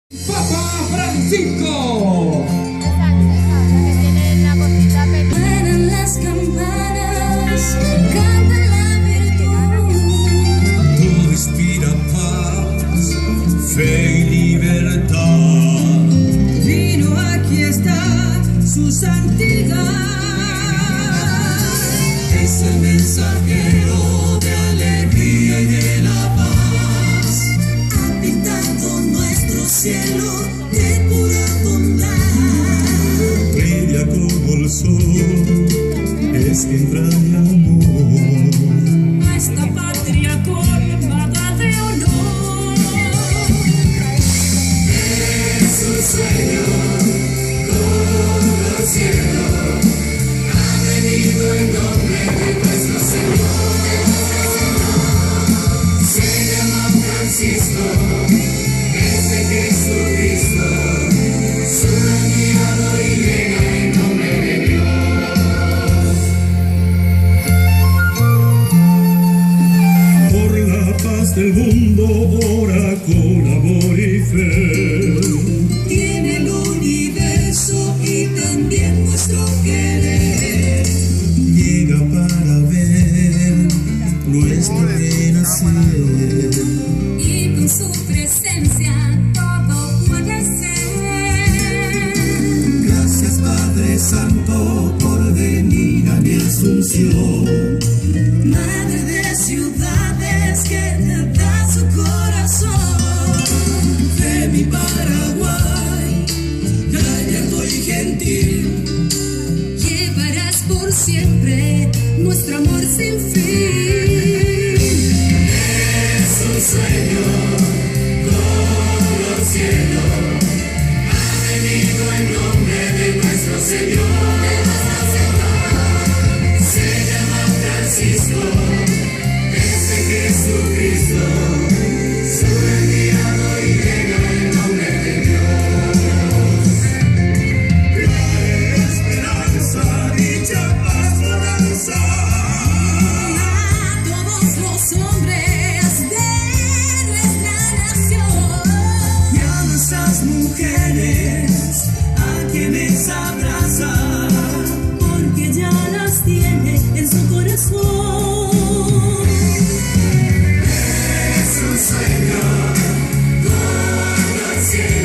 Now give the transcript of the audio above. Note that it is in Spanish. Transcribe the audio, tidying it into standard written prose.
Papa Francisco. Suenan las campanas, canta la virtud. Todo inspira paz, fe y libertad. Vino, aquí está su santidad. Es el mensajero de alegría y de la paz. Ha pintado nuestro cielo de pura bondad. Brilla como el sol, es quien trae amor. Nuestra patria colmada de honor. Es un sueño como el cielo. Ha venido en nombre de nuestro Señor. Se llama Francisco, es de Jesucristo. Su enviado y llega en nombre de Dios. Por la paz del mundo, ora con amor y fe. Tiene el universo y también nuestro querer. Llega para ver nuestro renacer. Y con su presencia todo puede ser. Gracias Padre Santo por venir a mi asunción. Madre de ciudades que te da su corazón. De mi Paraguay, gallardo y gentil. Llevarás por siempre nuestro amor sin fin. Es un sueño como el cielo. Ha venido en nombre de nuestro Señor. Se llama Francisco, es de Jesucristo. Su enviado y llega en nombre de Dios. Trae esperanza, dicha, paz, bonanza. A todos los hombres de nuestra nación. Y a nuestras mujeres, a quienes abraza, porque ya las tiene en su corazón. Es un sueño como el cielo.